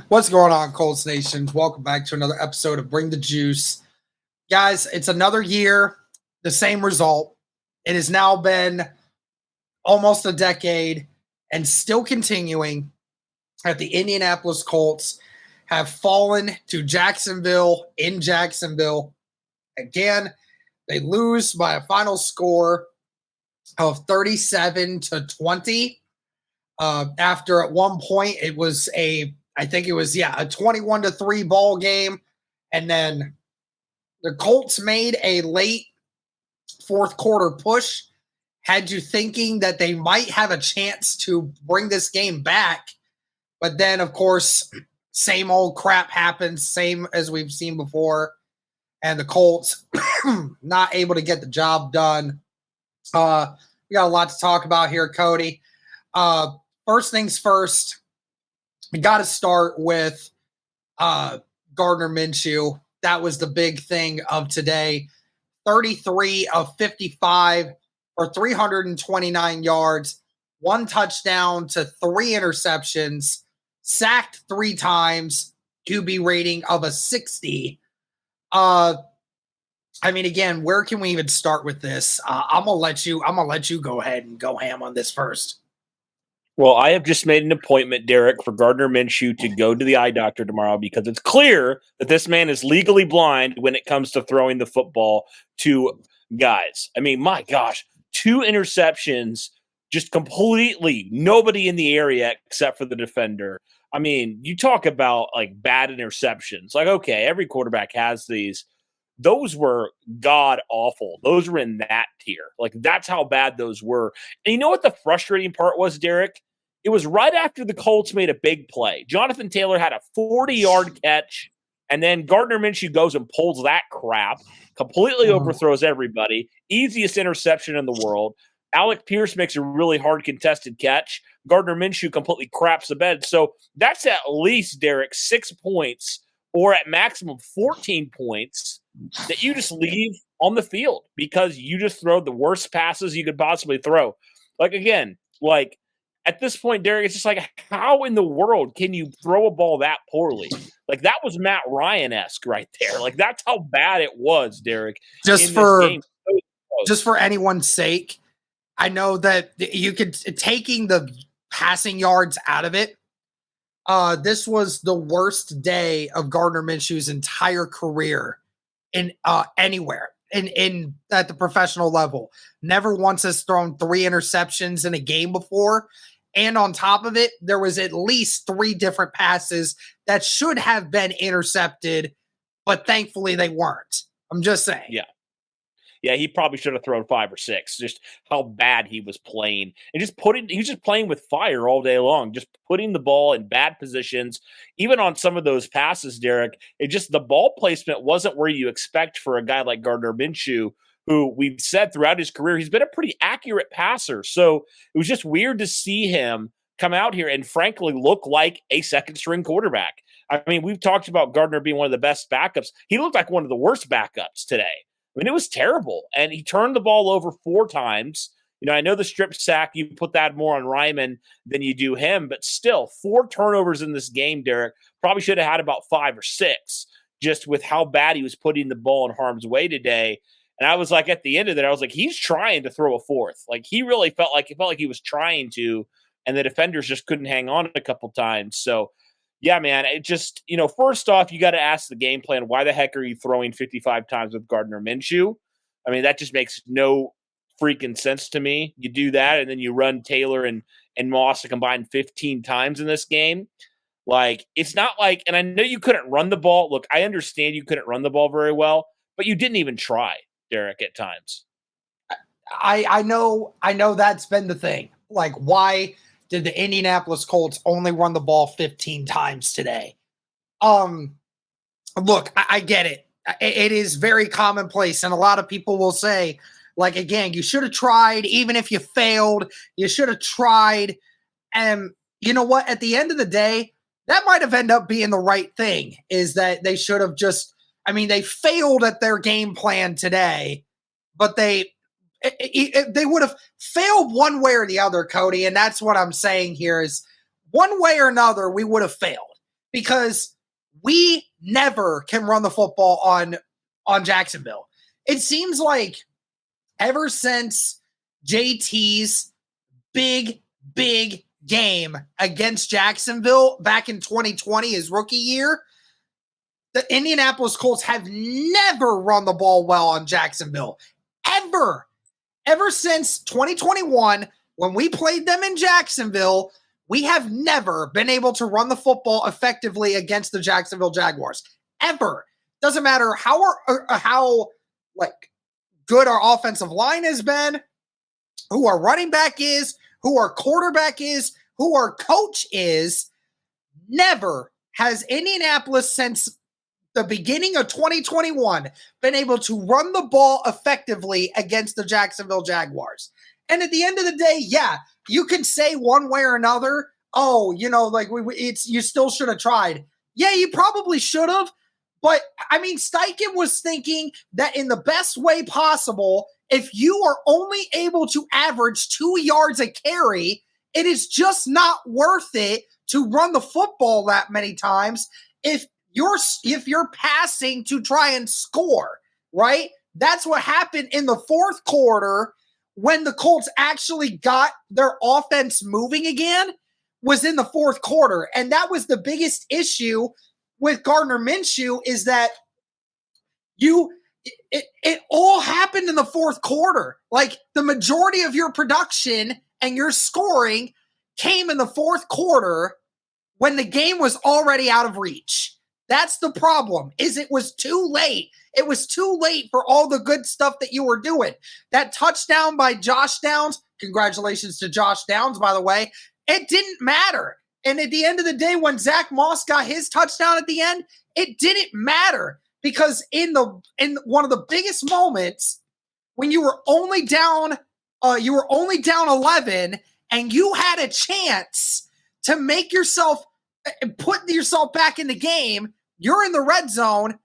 What's going on, Colts Nation? Welcome back to another episode of Bring the Juice. Guys, it's another year, the same result. It has now been almost a decade and still continuing that the Indianapolis Colts have fallen to Jacksonville in Jacksonville. Again, they lose by a final score of 37-20. After at one point it was a 21-3 ball game. And then the Colts made a late fourth quarter push, had you thinking that they might have a chance to bring this game back. But then, of course, same old crap happens, same as we've seen before. And the Colts not able to get the job done. We got a lot to talk about here, Cody. First things first, we got to start with Gardner Minshew. That was the big thing of today. 33 of 55 for 329 yards, one touchdown to three interceptions, sacked three times, QB rating of a 60. Again, where can we even start with this? I'm gonna let you go ahead and go ham on this first. Well, I have just made an appointment, Derek, for Gardner Minshew to go to the eye doctor tomorrow because it's clear that this man is legally blind when it comes to throwing the football to guys. I mean, my gosh, two interceptions, just completely nobody in the area except for the defender. I mean, you talk about like bad interceptions. Like, okay, every quarterback has these. Those were god awful. Those were in that tier. Like, that's how bad those were. And you know what the frustrating part was, Derek? It was right after the Colts made a big play. Jonathan Taylor had a 40-yard catch, and then Gardner Minshew goes and pulls that crap, completely overthrows everybody. Easiest interception in the world. Alec Pierce makes a really hard contested catch. Gardner Minshew completely craps the bed. So that's at least, Derek, 6 points or at maximum 14 points that you just leave on the field because you just throw the worst passes you could possibly throw. Like, again, like at this point, Derek, it's just like, how in the world can you throw a ball that poorly? Like, that was Matt Ryan-esque right there. Like, that's how bad it was, Derek. Just for anyone's sake, I know that you could, taking the passing yards out of it, this was the worst day of Gardner Minshew's entire career in anywhere in at the professional level. Never once has thrown three interceptions in a game before. And on top of it, there was at least three different passes that should have been intercepted, but thankfully they weren't. I'm just saying. Yeah, he probably should have thrown 5 or 6. Just how bad he was playing. And he was just playing with fire all day long, just putting the ball in bad positions. Even on some of those passes, Derek, the ball placement wasn't where you expect for a guy like Gardner Minshew, who we've said throughout his career, he's been a pretty accurate passer. So it was just weird to see him come out here and frankly look like a second string quarterback. I mean, we've talked about Gardner being one of the best backups. He looked like one of the worst backups today. I mean, it was terrible. And he turned the ball over 4 times. You know, I know the strip sack, you put that more on Ryman than you do him, but still, 4 turnovers in this game, Derek. Probably should have had about 5 or 6, just with how bad he was putting the ball in harm's way today. And I was like, at the end of it, I was like, he's trying to throw a 4th. Like, he really felt like he was trying to, and the defenders just couldn't hang on a couple times. So, yeah, man, it just, first off, you got to ask the game plan. Why the heck are you throwing 55 times with Gardner Minshew? I mean, that just makes no freaking sense to me. You do that, and then you run Taylor and Moss to combine 15 times in this game. Like, it's not like, and I know you couldn't run the ball. Look, I understand you couldn't run the ball very well, but you didn't even try, Derek, at times. I know that's been the thing. Like, why did the Indianapolis Colts only run the ball 15 times today? Look, I get it. It is very commonplace, and a lot of people will say, like, again, you should have tried. Even if you failed, you should have tried. And you know what? At the end of the day, that might have ended up being the right thing, is that they should have just, they failed at their game plan today, but they would have failed one way or the other, Cody. And that's what I'm saying here is one way or another, we would have failed. because we never can run the football on Jacksonville. It seems like ever since JT's big game against Jacksonville back in 2020, his rookie year, the Indianapolis Colts have never run the ball well on Jacksonville. Ever. Ever since 2021, when we played them in Jacksonville, we have never been able to run the football effectively against the Jacksonville Jaguars. Ever. Doesn't matter how good our offensive line has been, who our running back is, who our quarterback is, who our coach is. Never has Indianapolis since the beginning of 2021 been able to run the ball effectively against the Jacksonville Jaguars. And at the end of the day, yeah, you can say one way or another, oh, you still should have tried. Yeah, you probably should have. But, I mean, Steichen was thinking that in the best way possible, if you are only able to average 2 yards a carry, it is just not worth it to run the football that many times if you're passing to try and score, right? That's what happened in the fourth quarter when the Colts actually got their offense moving again, was in the fourth quarter. And that was the biggest issue with Gardner Minshew, is that it all happened in the fourth quarter. Like, the majority of your production and your scoring came in the fourth quarter when the game was already out of reach. That's the problem, is it was too late. It was too late for all the good stuff that you were doing. That touchdown by Josh Downs, congratulations to Josh Downs, by the way, it didn't matter. And at the end of the day, when Zach Moss got his touchdown at the end, it didn't matter, because in one of the biggest moments, when you were only down 11 and you had a chance to make yourself put yourself back in the game, you're in the red zone,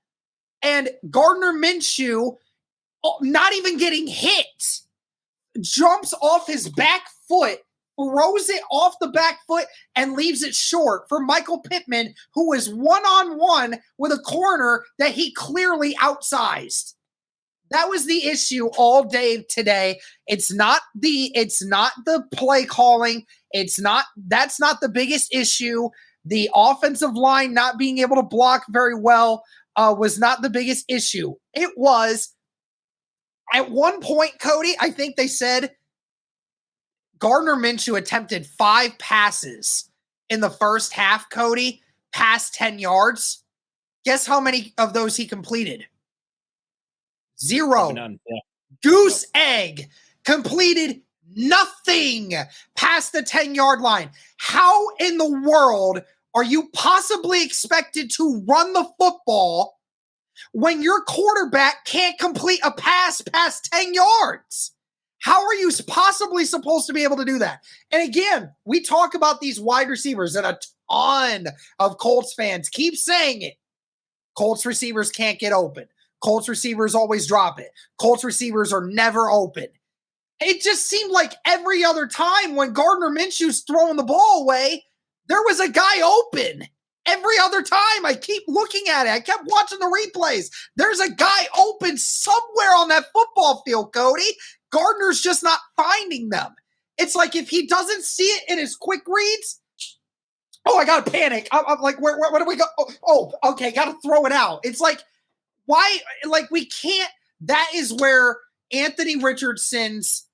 and Gardner Minshew, not even getting hit, jumps off his back foot, throws it off the back foot, and leaves it short for Michael Pittman, who was one-on-one with a corner that he clearly outsized. That was the issue all day today. It's not the play calling. That's not the biggest issue. The offensive line not being able to block very well was not the biggest issue. It was, at one point, Cody, I think they said Gardner Minshew attempted 5 passes in the first half, Cody, past 10 yards. Guess how many of those he completed? 0. None. Yeah. Goose egg. Completed nothing past the 10-yard line. How in the world are you possibly expected to run the football when your quarterback can't complete a pass past 10 yards? How are you possibly supposed to be able to do that? And again, we talk about these wide receivers, and a ton of Colts fans keep saying it. Colts receivers can't get open. Colts receivers always drop it. Colts receivers are never open. It just seemed like every other time when Gardner Minshew's throwing the ball away, there was a guy open. Every other time, I keep looking at it. I kept watching the replays. There's a guy open somewhere on that football field, Cody. Gardner's just not finding them. It's like if he doesn't see it in his quick reads, oh, I got to panic. I'm like, where do we go? Oh, okay, got to throw it out. It's like, why? Like, we can't. That is where Anthony Richardson's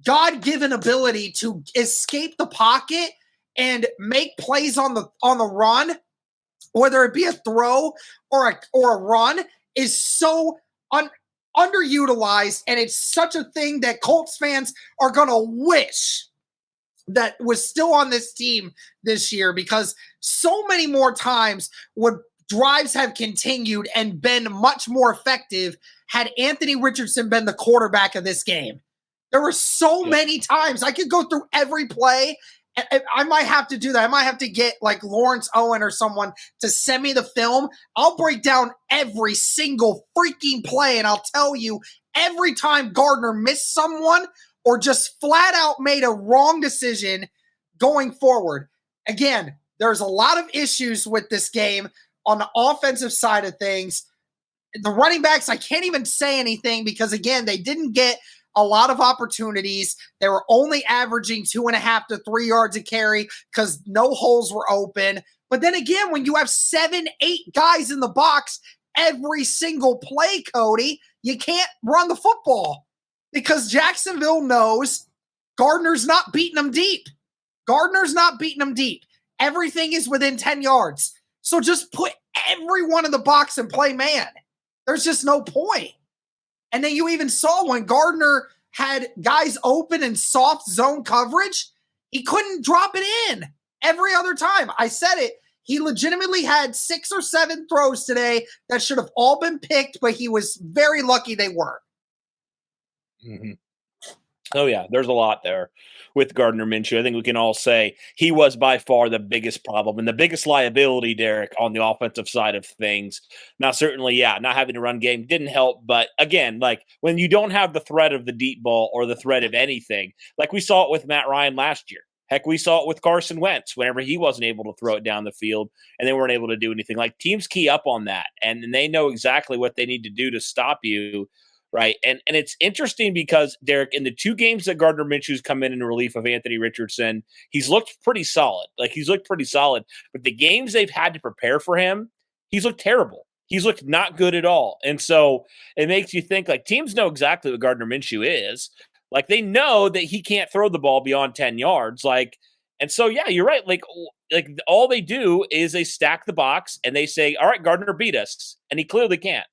God-given ability to escape the pocket and make plays on the run, whether it be a throw or a run, is so underutilized, and it's such a thing that Colts fans are going to wish that was still on this team this year, because so many more times would drives have continued and been much more effective had Anthony Richardson been the quarterback of this game. There were so many times. I could go through every play. I might have to do that. I might have to get like Lawrence Owen or someone to send me the film. I'll break down every single freaking play, and I'll tell you every time Gardner missed someone or just flat out made a wrong decision going forward. Again, there's a lot of issues with this game on the offensive side of things. The running backs, I can't even say anything because, again, they didn't get a lot of opportunities. They were only averaging 2.5 to 3 yards a carry because no holes were open. But then again, when you have 7, 8 guys in the box every single play, Cody, you can't run the football because Jacksonville knows Gardner's not beating them deep. Everything is within 10 yards. So just put everyone in the box and play man. There's just no point. And then you even saw when Gardner had guys open in soft zone coverage, he couldn't drop it in every other time. I said it. He legitimately had 6 or 7 throws today that should have all been picked, but he was very lucky they weren't. Mm-hmm. Oh, yeah, there's a lot there with Gardner Minshew. I think we can all say he was by far the biggest problem and the biggest liability, Derek, on the offensive side of things. Now, certainly, yeah, not having a run game didn't help. But again, like when you don't have the threat of the deep ball or the threat of anything, like we saw it with Matt Ryan last year. Heck, we saw it with Carson Wentz whenever he wasn't able to throw it down the field and they weren't able to do anything. Like teams key up on that and they know exactly what they need to do to stop you. Right. And it's interesting because, Derek, in the 2 games that Gardner Minshew's come in relief of Anthony Richardson, he's looked pretty solid. But the games they've had to prepare for him, he's looked terrible. He's looked not good at all. And so it makes you think like teams know exactly what Gardner Minshew is. Like they know that he can't throw the ball beyond 10 yards. And so, yeah, you're right. Like all they do is they stack the box and they say, all right, Gardner beat us. And he clearly can't.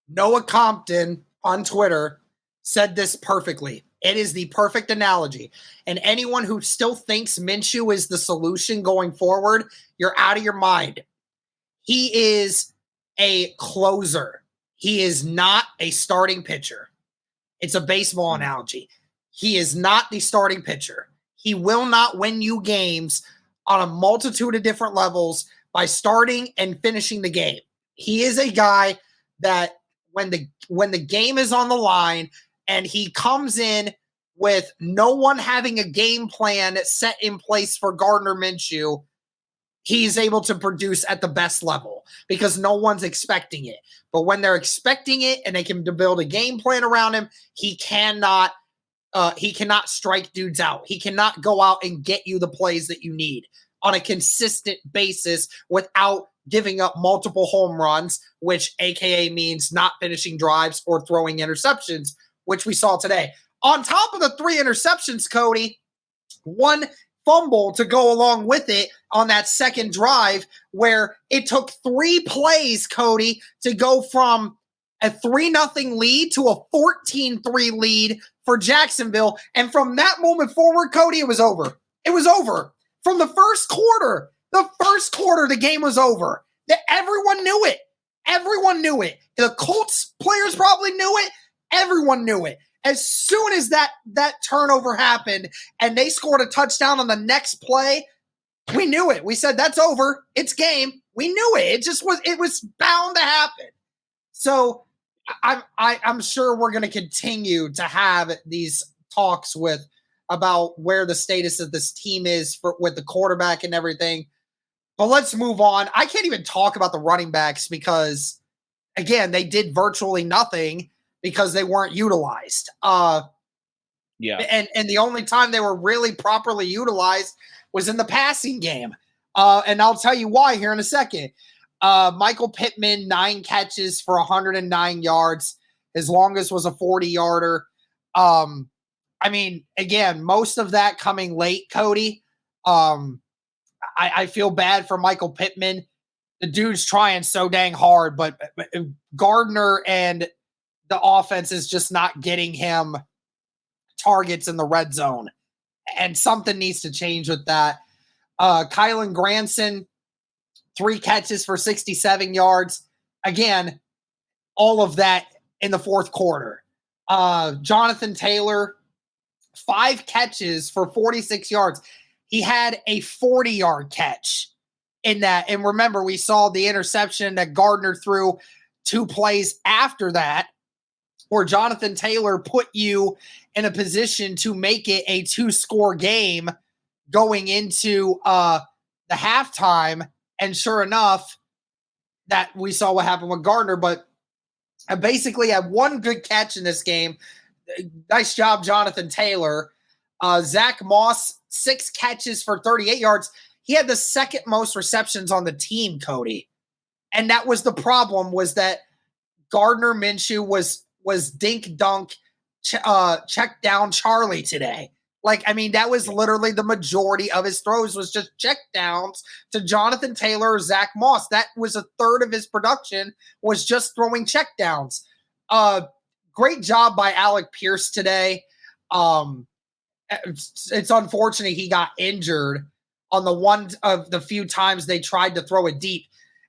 Noah Compton on Twitter said this perfectly. It is the perfect analogy. And anyone who still thinks Minshew is the solution going forward, you're out of your mind. He is a closer. He is not a starting pitcher. It's a baseball analogy. He is not the starting pitcher. He will not win you games on a multitude of different levels by starting and finishing the game. He is a guy that when the game is on the line and he comes in with no one having a game plan set in place for Gardner Minshew, he's able to produce at the best level because no one's expecting it. But when they're expecting it and they can build a game plan around him, he cannot strike dudes out. He cannot go out and get you the plays that you need on a consistent basis without giving up multiple home runs, which AKA means not finishing drives or throwing interceptions, which we saw today. On top of the 3 interceptions, Cody, 1 fumble to go along with it on that second drive where it took 3 plays, Cody, to go from a 3-0 lead to a 14-3 lead for Jacksonville. And from that moment forward, Cody, it was over. It was over. From the first quarter, the game was over. Everyone knew it. Everyone knew it. The Colts players probably knew it. Everyone knew it. As soon as that turnover happened and they scored a touchdown on the next play, we knew it. We said, that's over. It's game. We knew it. It was bound to happen. So I'm sure we're going to continue to have these talks about where the status of this team is with the quarterback and everything. But let's move on. I can't even talk about the running backs because, again, they did virtually nothing because they weren't utilized. Yeah. And the only time they were really properly utilized was in the passing game. And I'll tell you why here in a second. Michael Pittman, 9 catches for 109 yards. His longest was a 40-yarder. I mean, again, most of that coming late, Cody. I feel bad for Michael Pittman. The dude's trying so dang hard, but Gardner and the offense is just not getting him targets in the red zone. And something needs to change with that. Kylan Granson, 3 catches for 67 yards. Again, all of that in the fourth quarter. Jonathan Taylor, 5 catches for 46 yards. He had a 40-yard catch in that. And remember, we saw the interception that Gardner threw 2 plays after that, where Jonathan Taylor put you in a position to make it a 2-score game going into the the halftime, and sure enough, that we saw what happened with Gardner. But I basically had one good catch in this game. Nice job, Jonathan Taylor. Zach Moss, 6 catches for 38 yards. He had the second most receptions on the team, Cody. And that was the problem, was that Gardner Minshew was dink dunk check down Charlie today. Like, I mean, that was literally the majority of his throws was just check downs to Jonathan Taylor or Zach Moss. That was a third of his production, was just throwing check downs. Great job by Alec Pierce today. It's unfortunate he got injured on the one of the few times they tried to throw it deep.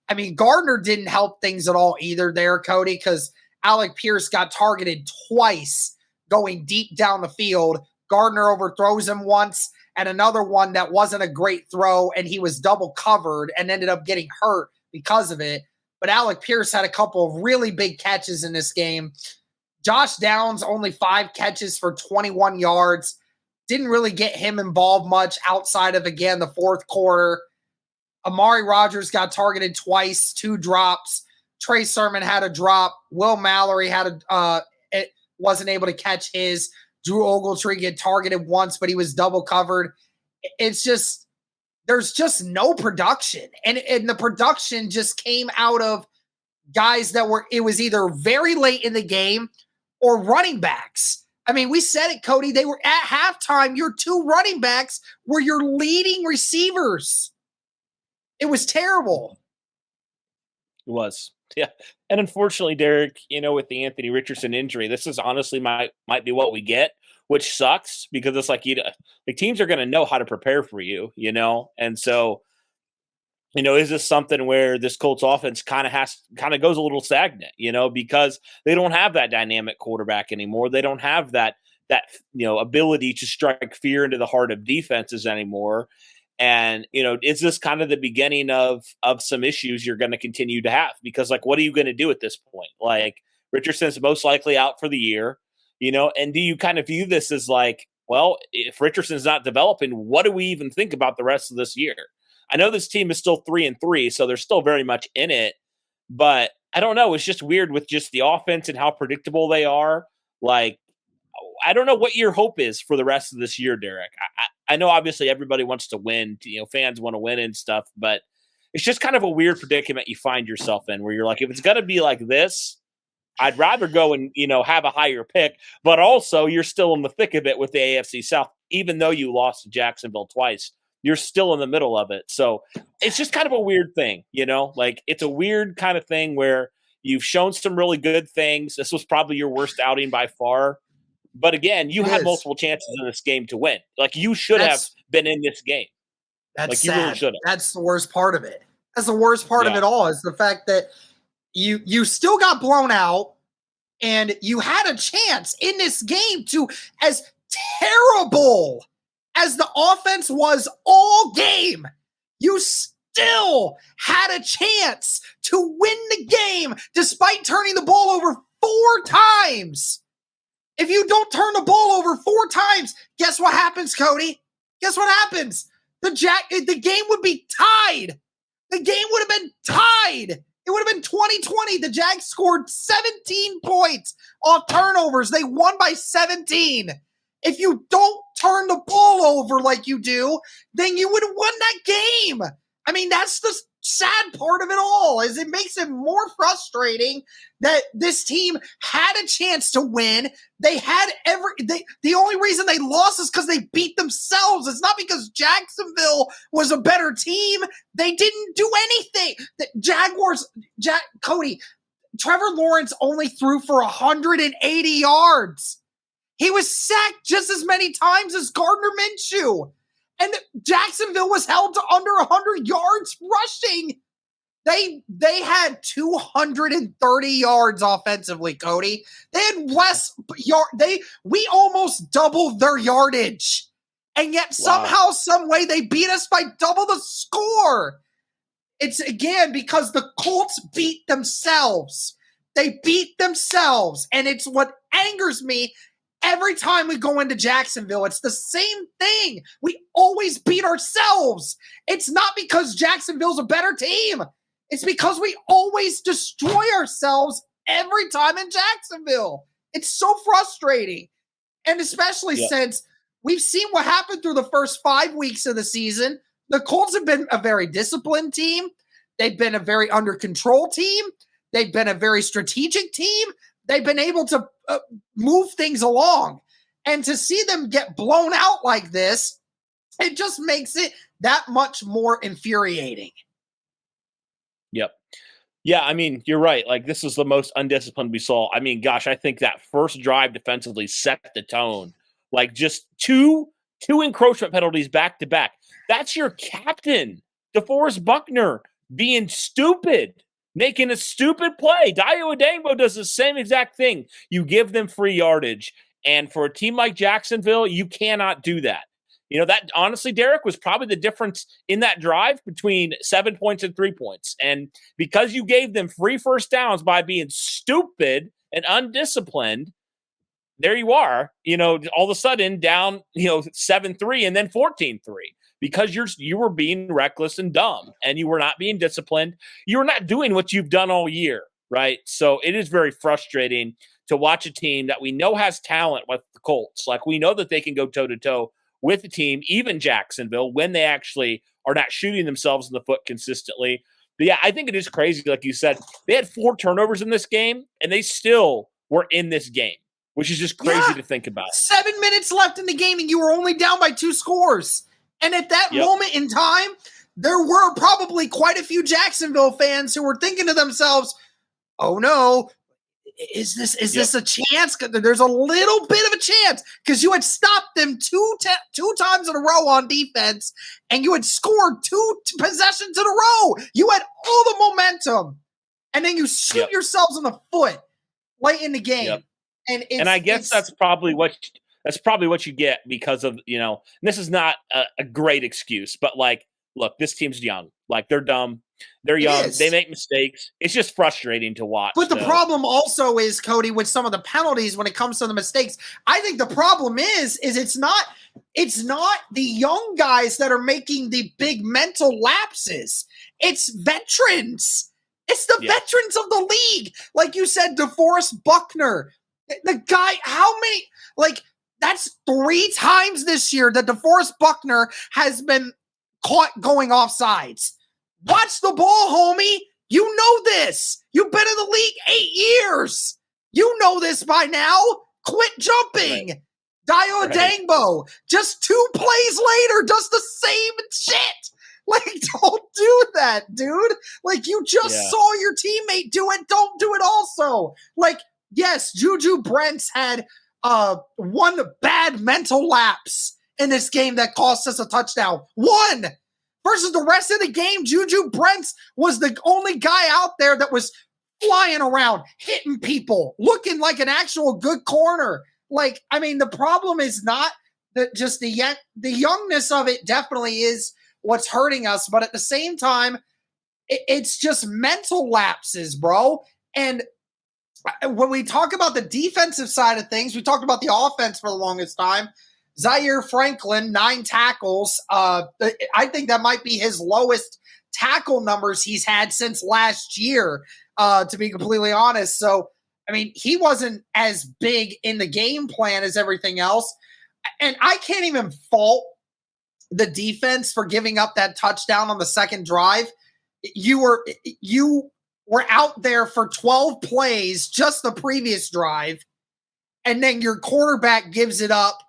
I mean, Gardner didn't help things at all either there, Cody, because Alec Pierce got targeted twice going deep down the field. Gardner overthrows him once, and another one that wasn't a great throw, and he was double covered and ended up getting hurt because of it. But Alec Pierce had a couple of really big catches in this game. Josh Downs, only 5 catches for 21 yards. Didn't really get him involved much outside of, again, the fourth quarter. Amari Rodgers got targeted twice, 2 drops. Trey Sermon had a drop. Will Mallory wasn't able to catch his. Drew Ogletree get targeted once, but he was double covered. It's just, there's just no production. And the production just came out of guys that it was either very late in the game or running backs. I mean, we said it, Cody. They were at halftime. Your 2 running backs were your leading receivers. It was terrible. It was. Yeah. And unfortunately, Derek, with the Anthony Richardson injury, this is honestly might be what we get, which sucks because it's like, teams are going to know how to prepare for you, And so, is this something where this Colts offense kind of goes a little stagnant, because they don't have that dynamic quarterback anymore. They don't have that ability to strike fear into the heart of defenses anymore. And, is this kind of the beginning of some issues you're going to continue to have? Because, what are you going to do at this point? Richardson's most likely out for the year, and do you kind of view this as well, if Richardson's not developing, what do we even think about the rest of this year? I know this team is still 3-3, so they're still very much in it, but I don't know. It's just weird with just the offense and how predictable they are. I don't know what your hope is for the rest of this year, Derek. I know obviously everybody wants to win, fans want to win and stuff, but it's just kind of a weird predicament you find yourself in where you're like, if it's going to be like this, I'd rather go and, have a higher pick, but also you're still in the thick of it with the AFC South, even though you lost to Jacksonville twice. You're still in the middle of it. So it's just kind of a weird thing, it's a weird kind of thing where you've shown some really good things. This was probably your worst outing by far. But again, you had multiple chances in this game to win. You should have been in this game. That's you sad. Really should have. That's the worst part of it. That's the worst part of it all, is the fact that you still got blown out and you had a chance in this game to, as terrible as the offense was all game, you still had a chance to win the game despite turning the ball over 4 times. If you don't turn the ball over 4 times, guess what happens, Cody? Guess what happens? The game would be tied. The game would have been tied. It would have been 2020. The Jags scored 17 points off turnovers. They won by 17. If you don't turn the ball over like you do, then you would have won that game. I mean, that's the sad part of it all, is it makes it more frustrating that this team had a chance to win. They had the only reason they lost is because they beat themselves. It's not because Jacksonville was a better team. They didn't do anything. The Jaguars, Cody, Trevor Lawrence only threw for 180 yards. He was sacked just as many times as Gardner Minshew. And Jacksonville was held to under 100 yards rushing. They had 230 yards offensively, Cody. They had less we almost doubled their yardage. And yet somehow, some way, they beat us by double the score. It's, again, because the Colts beat themselves. They beat themselves. And it's what angers me every time we go into Jacksonville, it's the same thing. We always beat ourselves. It's not because Jacksonville's a better team. It's because we always destroy ourselves every time in Jacksonville. It's so frustrating. And especially since we've seen what happened through the first 5 weeks of the season. The Colts have been a very disciplined team. They've been a very under control team. They've been a very strategic team. They've been able to move things along. And to see them get blown out like this, it just makes it that much more infuriating. Yep. Yeah, I mean, you're right. Like, this is the most undisciplined we saw. I mean, gosh, I think that first drive defensively set the tone. Like, just two encroachment penalties back to back. That's your captain, DeForest Buckner, being stupid, making a stupid play. Dayo Odeyingbo does the same exact thing. You give them free yardage. And for a team like Jacksonville, you cannot do that. You know, that honestly, Derek, was probably the difference in that drive between 7 points and 3 points. And because you gave them free first downs by being stupid and undisciplined, there you are, you know, all of a sudden down, 7-3 and then 14-3 because you were being reckless and dumb and you were not being disciplined. You were not doing what you've done all year, right? So it is very frustrating to watch a team that we know has talent with the Colts. Like, we know that they can go toe-to-toe with the team, even Jacksonville, when they actually are not shooting themselves in the foot consistently. But yeah, I think it is crazy. Like you said, they had 4 turnovers in this game, and they still were in this game, which is just crazy to think about. 7 minutes left in the game, and you were only down by 2 scores. And at that moment in time, there were probably quite a few Jacksonville fans who were thinking to themselves, oh no, is this a chance? There's a little bit of a chance because you had stopped them two times in a row on defense, and you had scored 2 possessions in a row. You had all the momentum, and then you shoot yourselves in the foot late in the game. And I guess that's probably what you get because of, this is not a great excuse, but like, look, this team's young. Like, they're dumb. They're young. They make mistakes. It's just frustrating to watch. But the problem also is, Cody, with some of the penalties when it comes to the mistakes, I think the problem is it's not the young guys that are making the big mental lapses. It's veterans. It's the veterans of the league. Like you said, DeForest Buckner. The guy, how many, that's 3 times this year that DeForest Buckner has been caught going offsides. Watch the ball, homie. You know this. You've been in the league 8 years. You know this by now. Quit jumping. Dayo Odeyingbo, just 2 plays later, does the same shit. Don't do that, dude. You just saw your teammate do it. Don't do it also. Yes, Juju Brents had 1 bad mental lapse in this game that cost us a touchdown. 1! Versus the rest of the game, Juju Brents was the only guy out there that was flying around, hitting people, looking like an actual good corner. The problem is not just the youngness of it definitely is what's hurting us, but at the same time, it's just mental lapses, bro. And when we talk about the defensive side of things, we talked about the offense for the longest time. Zaire Franklin, 9 tackles. I think that might be his lowest tackle numbers he's had since last year, to be completely honest. So, he wasn't as big in the game plan as everything else. And I can't even fault the defense for giving up that touchdown on the second drive. You were out there for 12 plays just the previous drive, and then your quarterback gives it up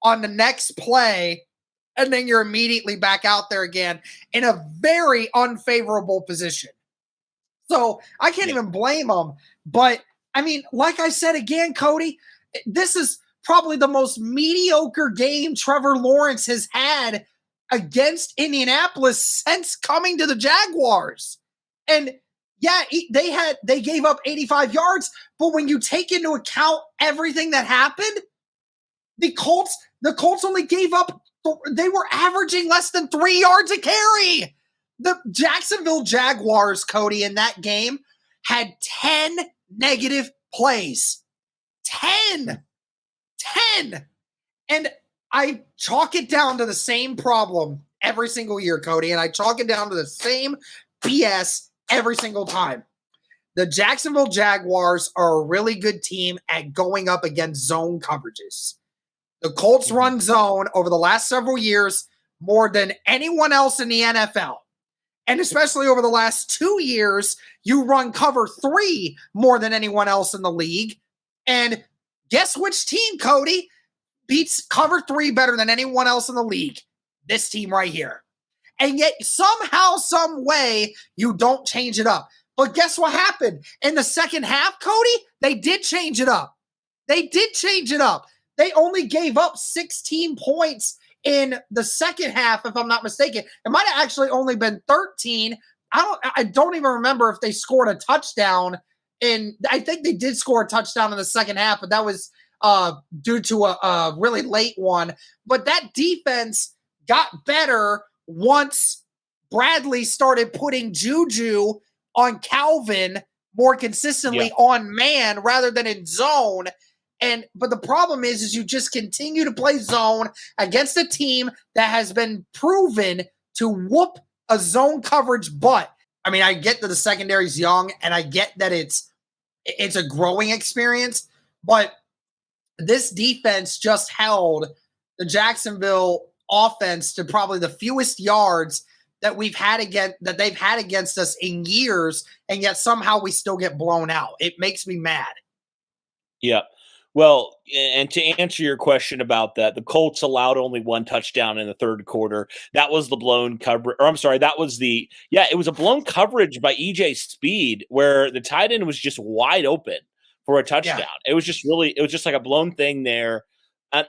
on the next play, and then you're immediately back out there again in a very unfavorable position. So I can't even blame them. But, like I said again, Cody, this is probably the most mediocre game Trevor Lawrence has had against Indianapolis since coming to the Jaguars. And they gave up 85 yards, but when you take into account everything that happened, the Colts only gave up, they were averaging less than 3 yards a carry. The Jacksonville Jaguars, Cody, in that game had 10 negative plays. 10 10. And I chalk it down to the same problem every single year, Cody, and I chalk it down to the same BS every single time. The Jacksonville Jaguars are a really good team at going up against zone coverages. The Colts run zone over the last several years more than anyone else in the NFL. And especially over the last 2 years, you run cover 3 more than anyone else in the league. And guess which team, Cody, beats cover 3 better than anyone else in the league? This team right here. And yet somehow, some way, you don't change it up. But guess what happened? In the second half, Cody, they did change it up. They did change it up. They only gave up 16 points in the second half, if I'm not mistaken. It might have actually only been 13. I don't even remember if they scored a touchdown. I think they did score a touchdown in the second half, but that was due to a really late one. But that defense got better once Bradley started putting Juju on Calvin more consistently on man rather than in zone. But the problem is you just continue to play zone against a team that has been proven to whoop a zone coverage butt. I mean, I get that the secondary's young, and I get that it's a growing experience, but this defense just held the Jacksonville offense to probably the fewest yards that they've had against us in years, and yet somehow we still get blown out. It makes me mad. Yeah. Well, and to answer your question about that, the Colts allowed only 1 touchdown in the third quarter. That was the blown coverage, or I'm sorry, it was a blown coverage by EJ Speed where the tight end was just wide open for a touchdown. Yeah. It was just like a blown thing there.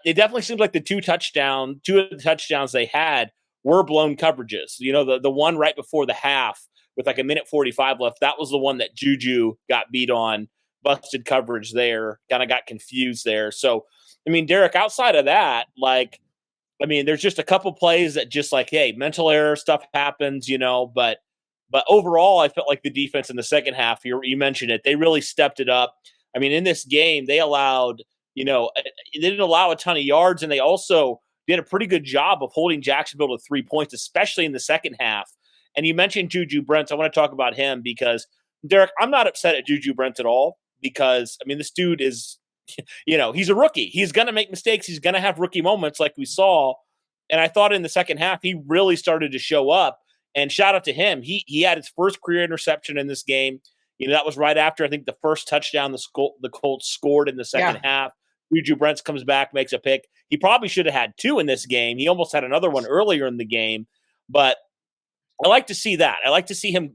It definitely seems like two of the touchdowns they had were blown coverages. You know, the one right before the half with like a minute 45 left, that was the one that Juju got beat on, busted coverage there, kind of got confused there. So, I mean, Derek, outside of that, there's just a couple plays that just like, hey, mental error stuff happens, you know, but overall, I felt like the defense in the second half, you mentioned it, they really stepped it up. I mean, in this game, they didn't allow a ton of yards, and they also did a pretty good job of holding Jacksonville to 3 points, especially in the second half. And you mentioned Juju Brents. I want to talk about him because, Derek, I'm not upset at Juju Brents at all because, I mean, this dude is, he's a rookie. He's going to make mistakes. He's going to have rookie moments like we saw. And I thought in the second half, he really started to show up. And shout out to him. He had his first career interception in this game. That was right after, I think, the first touchdown the Colts scored in the second half. Juju Brents comes back, makes a pick. He probably should have had 2 in this game. He almost had another one earlier in the game. But I like to see that. I like to see him,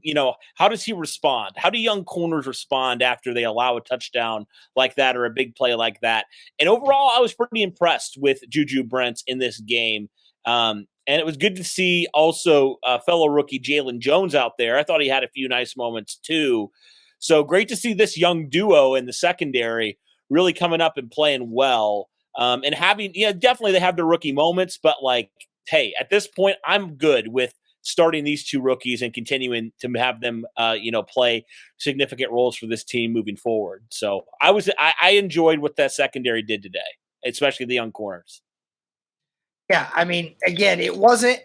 how does he respond? How do young corners respond after they allow a touchdown like that or a big play like that? And overall, I was pretty impressed with Juju Brents in this game. And it was good to see also fellow rookie Jalen Jones out there. I thought he had a few nice moments too. So great to see this young duo in the secondary really coming up and playing well. And having, definitely they have their rookie moments, but hey, at this point, I'm good with starting these 2 rookies and continuing to have them, play significant roles for this team moving forward. So I enjoyed what that secondary did today, especially the young corners. Yeah, I mean, again, it wasn't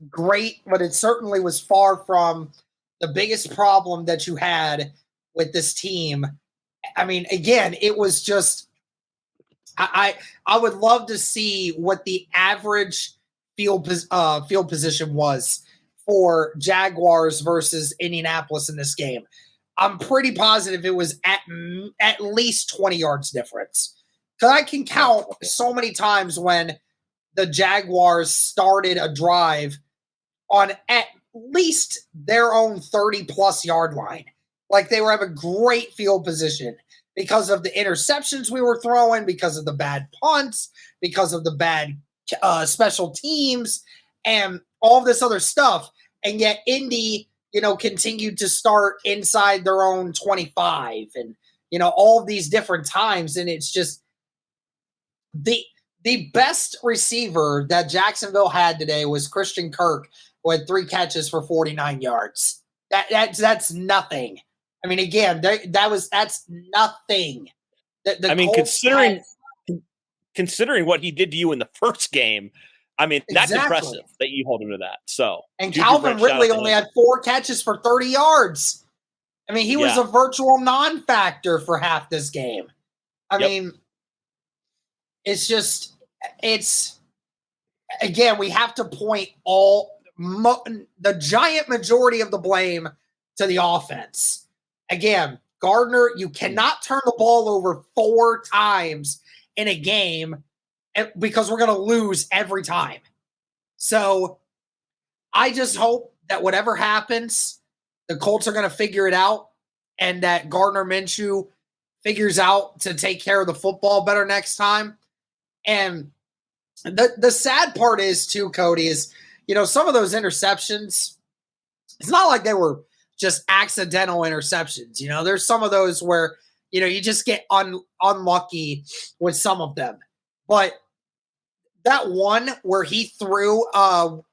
great, but it certainly was far from the biggest problem that you had with this team. I mean, again, it was just I would love to see what the average field position was for Jaguars versus Indianapolis in this game. I'm pretty positive it was at least 20 yards difference. Because I can count so many times when the Jaguars started a drive on at least their own 30-plus yard line. Like they were having great field position because of the interceptions we were throwing, because of the bad punts, because of the bad special teams, and all this other stuff. And yet Indy, continued to start inside their own 25 and, all of these different times. And it's just the best receiver that Jacksonville had today was Christian Kirk, who had 3 catches for 49 yards. That's nothing. I mean, again, that's nothing. Considering considering what he did to you in the first game, I mean, that's impressive that you hold him to that. So, and Calvin Ridley only had 4 catches for 30 yards. I mean, he was a virtual non-factor for half this game. I mean, again, we have to point the giant majority of the blame to the offense. Again, Gardner, you cannot turn the ball over 4 times in a game because we're going to lose every time. So I just hope that whatever happens, the Colts are going to figure it out and that Gardner Minshew figures out to take care of the football better next time. And the sad part is too, Cody, is, some of those interceptions, it's not like they were just accidental interceptions. There's some of those where, you just get unlucky with some of them. But that one where he threw,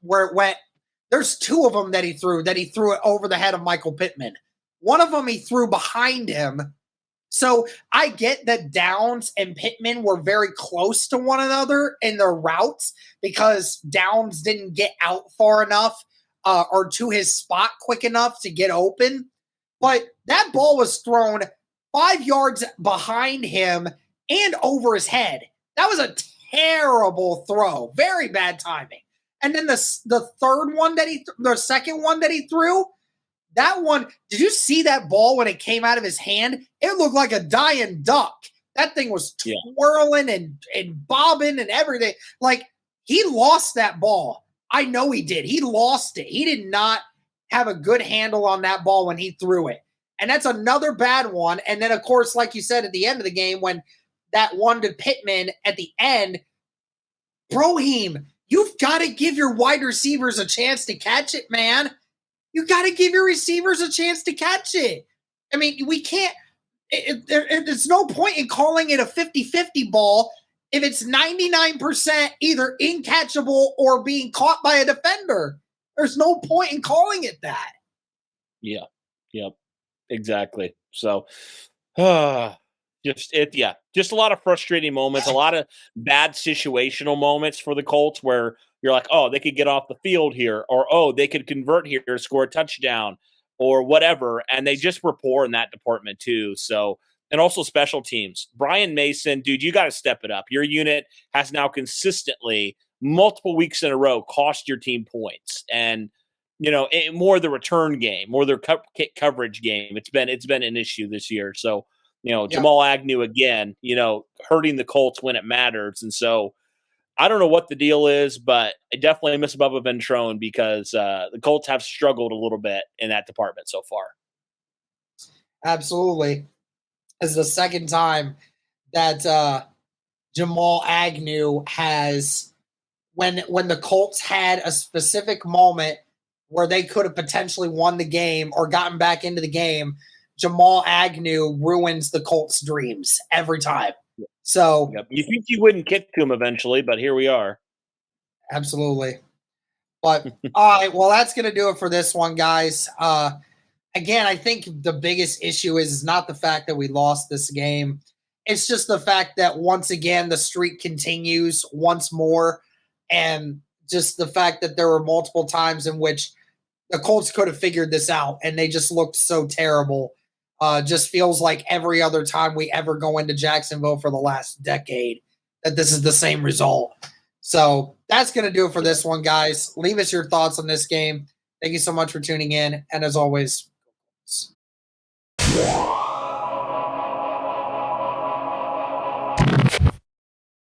where it went, there's 2 of them that he threw it over the head of Michael Pittman. One of them he threw behind him. So I get that Downs and Pittman were very close to one another in their routes because Downs didn't get out far enough or to his spot quick enough to get open. But that ball was thrown 5 yards behind him and over his head. That was a terrible throw. Very bad timing. And then the second one that he threw, that one, did you see that ball when it came out of his hand? It looked like a dying duck. That thing was twirling and bobbing and everything. Like, he lost that ball. I know he did. He lost it. He did not have a good handle on that ball when he threw it. And that's another bad one. And then, of course, like you said, at the end of the game, when that one to Pittman at the end, Broheem, you've got to give your wide receivers a chance to catch it, man. You got to give your receivers a chance to catch it. I mean, we can't there's no point in calling it a 50-50 ball if it's 99% either incatchable or being caught by a defender. There's no point in calling it that. Yeah. Yep. Exactly. So, just a lot of frustrating moments, a lot of bad situational moments for the Colts where you're like, oh, they could get off the field here, or, oh, they could convert here, score a touchdown, or whatever. And they just were poor in that department too. So, and also special teams. Brian Mason, dude, you got to step it up. Your unit has now consistently, multiple weeks in a row, cost your team points. And, more the return game, more their coverage game. It's been an issue this year. So, Jamal Agnew again, hurting the Colts when it matters. And so I don't know what the deal is, but I definitely miss Bubba Ventrone because the Colts have struggled a little bit in that department so far. Absolutely. This is the second time that Jamal Agnew has, when the Colts had a specific moment where they could have potentially won the game or gotten back into the game, Jamal Agnew ruins the Colts' dreams every time. So you think you wouldn't kick to him eventually, but here we are. Absolutely. But all right, well, that's going to do it for this one, guys. Again, I think the biggest issue is not the fact that we lost this game. It's just the fact that once again the streak continues once more, and just the fact that there were multiple times in which the Colts could have figured this out, and they just looked so terrible. Just feels like every other time we ever go into Jacksonville for the last decade that this is the same result. So that's going to do it for this one, guys. Leave us your thoughts on this game. Thank you so much for tuning in. And as always,